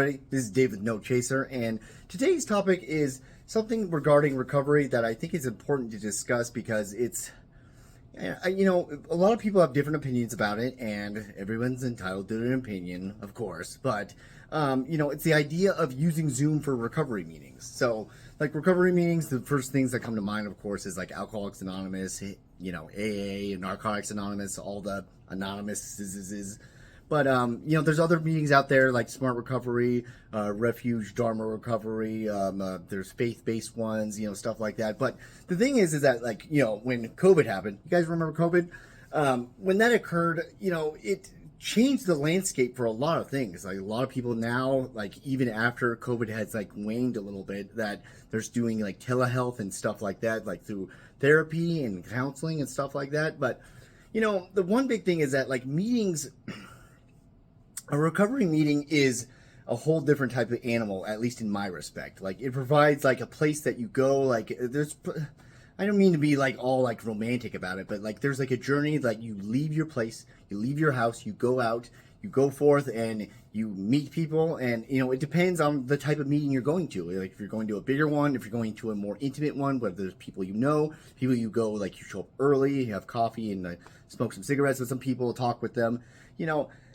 everybody. This is Dave with No Chaser, and today's topic is something regarding recovery that I think is important to discuss because it's, a lot of people have different opinions about it, and everyone's entitled to an opinion, of course, but, it's the idea of using Zoom for recovery meetings. So, like, recovery meetings, the first things that come to mind, of course, is like Alcoholics Anonymous, AA, Narcotics Anonymous, all the anonymous. But, there's other meetings out there like Smart Recovery, Refuge, Dharma Recovery, there's faith-based ones, stuff like that. But the thing is that, like, when COVID happened, you guys remember COVID? When that occurred, it changed the landscape for a lot of things. Like, a lot of people now, like, even after COVID has, like, waned a little bit, that there's doing, like, telehealth and stuff like that, like, through therapy and counseling and stuff like that. But, the one big thing is that, like, meetings... A recovery meeting is a whole different type of animal, at least in my respect. Like, it provides, like, a place that you go, like, I don't mean to be, like, all, like, romantic about it, but, like, there's, like, a journey, like, you leave your place, you leave your house, you go out, you go forth, and you meet people, and, it depends on the type of meeting you're going to. Like, if you're going to a bigger one, if you're going to a more intimate one, whether there's people people you go, like, you show up early, you have coffee, and smoke some cigarettes with some people, talk with them,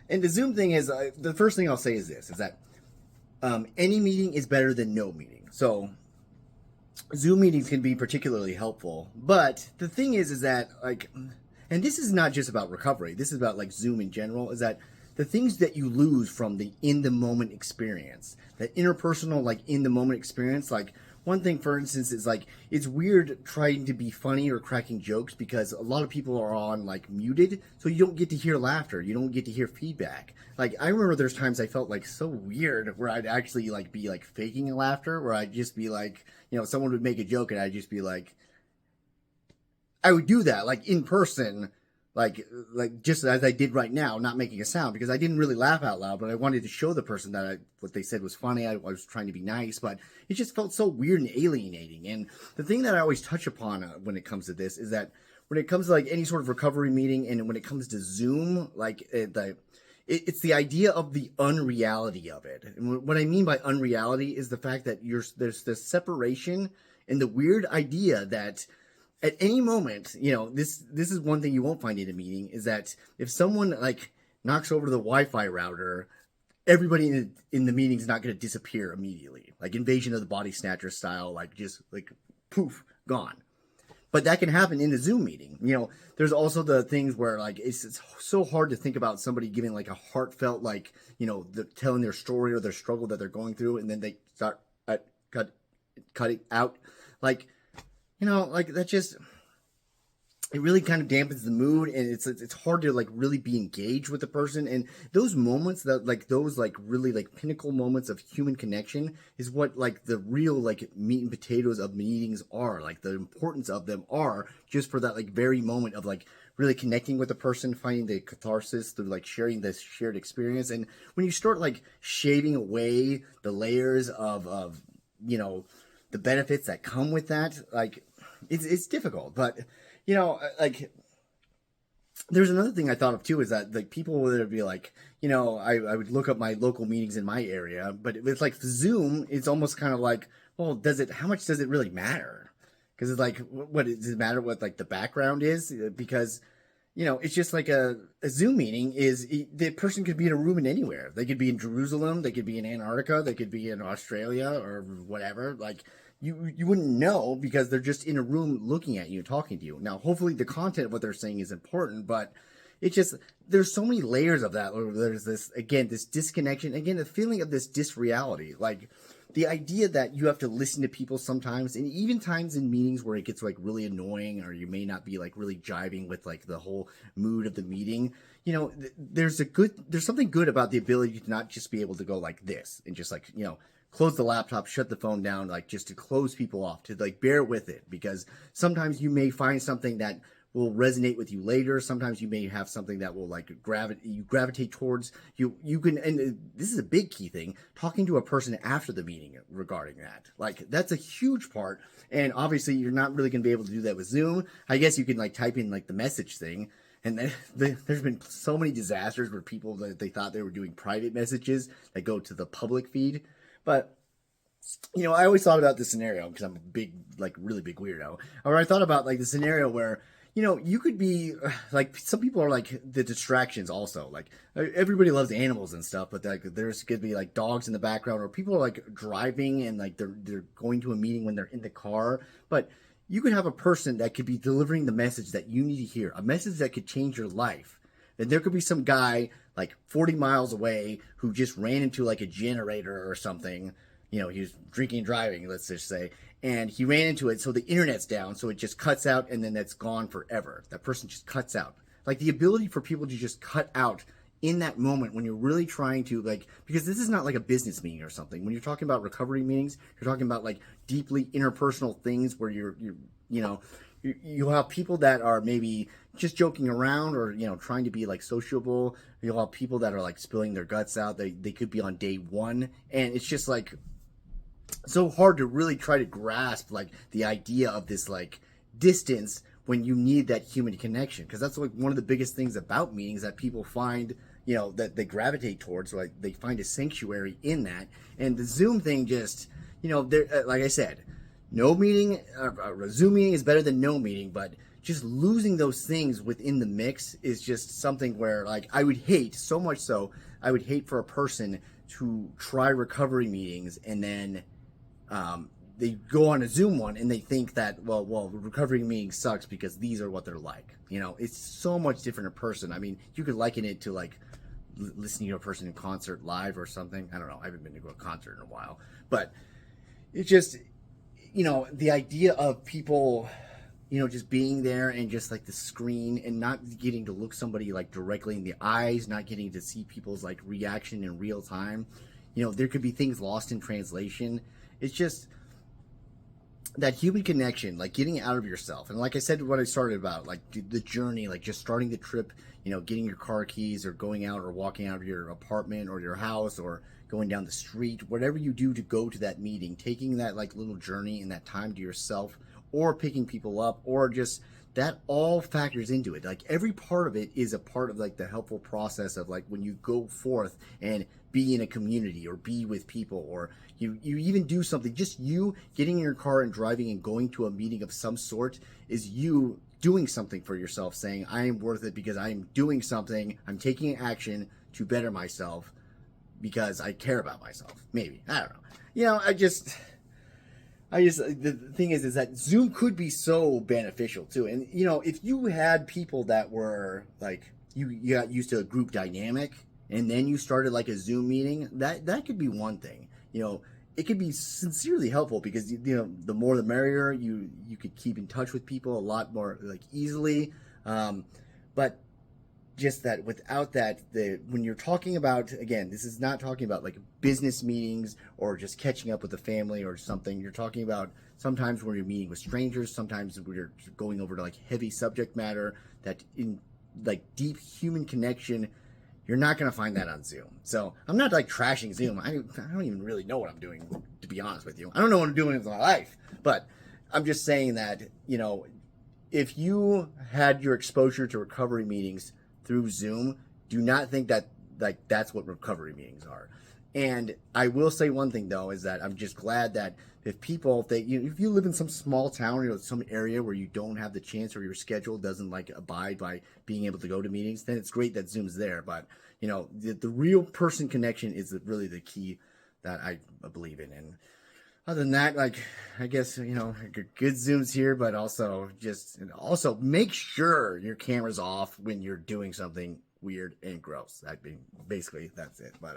And the Zoom thing is, the first thing I'll say is this, is that any meeting is better than no meeting. So Zoom meetings can be particularly helpful. But the thing is that, like, and this is not just about recovery, this is about, like, Zoom in general, is that the things that you lose from the in-the-moment experience, that interpersonal, like, in-the-moment experience, like, one thing, for instance, is, like, it's weird trying to be funny or cracking jokes because a lot of people are on, like, muted, so you don't get to hear laughter. You don't get to hear feedback. Like, I remember there's times I felt, like, so weird where I'd actually, like, be, like, faking a laughter, where I'd just be, like, someone would make a joke and I'd just be, like, I would do that, like, in person, like just as I did right now, not making a sound, because I didn't really laugh out loud, but I wanted to show the person that what they said was funny. I was trying to be nice, but it just felt so weird and alienating. And the thing that I always touch upon when it comes to this is that when it comes to, like, any sort of recovery meeting, and when it comes to Zoom, like, it's the idea of the unreality of it. And what I mean by unreality is the fact that there's this separation and the weird idea that at any moment, this is one thing you won't find in a meeting, is that if someone, like, knocks over the Wi-Fi router, everybody in the meeting is not going to disappear immediately. Like Invasion of the Body Snatcher style, like, just, like, poof, gone. But that can happen in a Zoom meeting. There's also the things where, like, it's so hard to think about somebody giving, like, a heartfelt, like, telling their story or their struggle that they're going through, and then they start cutting out. Like, like, that just, it really kind of dampens the mood, and it's hard to, like, really be engaged with the person. And those moments that, like, those, like, really, like, pinnacle moments of human connection is what, like, the real, like, meat and potatoes of meetings are. Like, the importance of them are just for that, like, very moment of, like, really connecting with the person, finding the catharsis through, like, sharing this shared experience. And when you start, like, shaving away the layers of the benefits that come with that, like, it's difficult. But, like, there's another thing I thought of too, is that, like, people would be like, I would look up my local meetings in my area, but with, like, Zoom, it's almost kind of like, well, how much does it really matter? Because it's like, what does it matter what, like, the background is? Because, it's just like a Zoom meeting the person could be in a room in anywhere. They could be in Jerusalem, they could be in Antarctica, they could be in Australia or whatever. Like, you wouldn't know because they're just in a room looking at you, talking to you. Now, hopefully the content of what they're saying is important, but it's just, there's so many layers of that. There's this disconnection, the feeling of this disreality. Like, the idea that you have to listen to people sometimes, and even times in meetings where it gets, like, really annoying, or you may not be, like, really jiving with, like, the whole mood of the meeting. There's something good about the ability to not just be able to go like this and just, like, close the laptop, shut the phone down, like, just to close people off, to, like, bear with it, because sometimes you may find something that will resonate with you later. Sometimes you may have something that will, like, gravitate towards you. You can, and this is a big key thing, talking to a person after the meeting regarding that. Like, that's a huge part. And obviously you're not really going to be able to do that with Zoom. I guess you can, like, type in, like, the message thing, And then there's been so many disasters where people that they thought they were doing private messages that go to the public feed. But I always thought about this scenario because I'm a big, like, really big weirdo. Or I thought about like the scenario where, you could be like, some people are like the distractions also. Like, everybody loves animals and stuff, but like there's could be like dogs in the background, or people are like driving and like they're going to a meeting when they're in the car. But you could have a person that could be delivering the message that you need to hear, a message that could change your life. And there could be some guy like 40 miles away who just ran into like a generator or something. He was drinking and driving, let's just say, and he ran into it. So the internet's down, so it just cuts out, and then that's gone forever. That person just cuts out. Like, the ability for people to just cut out in that moment when you're really trying to, like, because this is not like a business meeting or something. When you're talking about recovery meetings, you're talking about like deeply interpersonal things where you'll have people that are maybe just joking around, or trying to be like sociable. You'll have people that are like spilling their guts out. They could be on day one, and it's just like so hard to really try to grasp like the idea of this like distance when you need that human connection, because that's like one of the biggest things about meetings that people find, that they gravitate towards. So like they find a sanctuary in that. And the Zoom thing just, like I said, no meeting, a Zoom meeting is better than no meeting, but just losing those things within the mix is just something where, like, I would hate, so much so, I would hate for a person to try recovery meetings and then they go on a Zoom one and they think that, well, the recovery meeting sucks because these are what they're like. It's so much different a person. I mean, you could liken it to like listening to a person in concert live or something. I don't know. I haven't been to a concert in a while, but it's just, the idea of people, just being there and just like the screen and not getting to look somebody like directly in the eyes, not getting to see people's like reaction in real time. There could be things lost in translation. It's just that human connection, like getting out of yourself. And like I said, what I started about, like the journey, like just starting the trip, getting your car keys or going out or walking out of your apartment or your house or going down the street, whatever you do to go to that meeting, taking that like little journey and that time to yourself, or picking people up, or just that all factors into it. Like every part of it is a part of like the helpful process of like when you go forth and be in a community or be with people, or you even do something, just you getting in your car and driving and going to a meeting of some sort is you doing something for yourself, saying, I am worth it because I am doing something, I'm taking action to better myself because I care about myself. Maybe. I don't know. The thing is that Zoom could be so beneficial too. And, if you had people that were like, you got used to a group dynamic and then you started like a Zoom meeting, that could be one thing. It could be sincerely helpful because, the more the merrier. You could keep in touch with people a lot more like easily. But just that without that, when you're talking about, again, this is not talking about like business meetings or just catching up with the family or something. You're talking about sometimes when you're meeting with strangers, sometimes when you're going over to like heavy subject matter that in like deep human connection, you're not going to find that on Zoom. So I'm not like trashing Zoom. I don't even really know what I'm doing, to be honest with you. I don't know what I'm doing with my life, but I'm just saying that, if you had your exposure to recovery meetings through Zoom, do not think that like that's what recovery meetings are. And I will say one thing though, is that I'm just glad that if you live in some small town or some area where you don't have the chance or your schedule doesn't like abide by being able to go to meetings, then it's great that Zoom's there. But the real person connection is really the key that I believe in. And other than that, like, I guess, good Zooms here, but also make sure your camera's off when you're doing something weird and gross. That's it. But,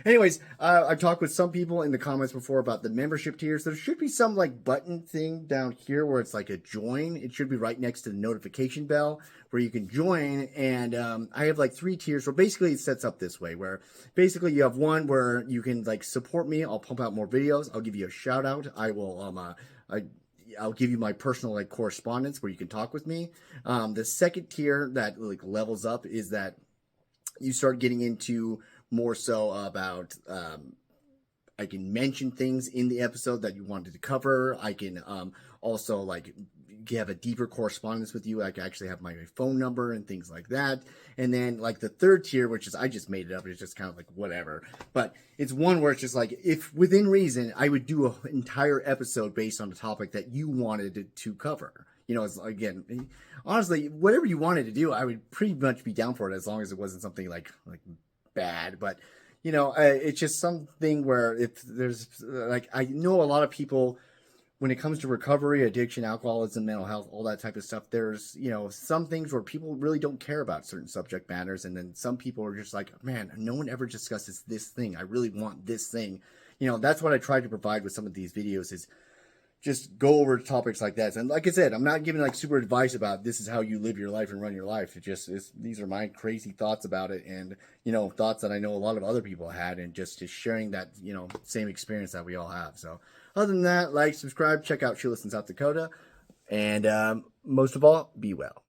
anyways, I've talked with some people in the comments before about the membership tiers. There should be some like button thing down here where it's like a join. It should be right next to the notification bell where you can join. And I have like 3 tiers where basically it sets up this way, where basically you have one where you can like support me. I'll pump out more videos. I'll give you a shout out. I will, I'll give you my personal like correspondence where you can talk with me. The second tier that like levels up is that you start getting into more so about, I can mention things in the episode that you wanted to cover. I can also like have a deeper correspondence with you. I can actually have my phone number and things like that. And then like the third tier, which is, I just made it up. It's just kind of like whatever, but it's one where it's just like, if within reason, I would do an entire episode based on the topic that you wanted to cover. It's, again, honestly, whatever you wanted to do, I would pretty much be down for it, as long as it wasn't something like bad. But it's just something where if there's like, I know a lot of people, when it comes to recovery, addiction, alcoholism, mental health, all that type of stuff, there's, some things where people really don't care about certain subject matters. And then some people are just like, man, no one ever discusses this thing. I really want this thing. That's what I try to provide with some of these videos, is just go over topics like that. And like I said, I'm not giving like super advice about this is how you live your life and run your life. These are my crazy thoughts about it, and thoughts that I know a lot of other people had, and just sharing that same experience that we all have. So other than that, like, subscribe, check out Shoeless in South Dakota, and most of all, be well.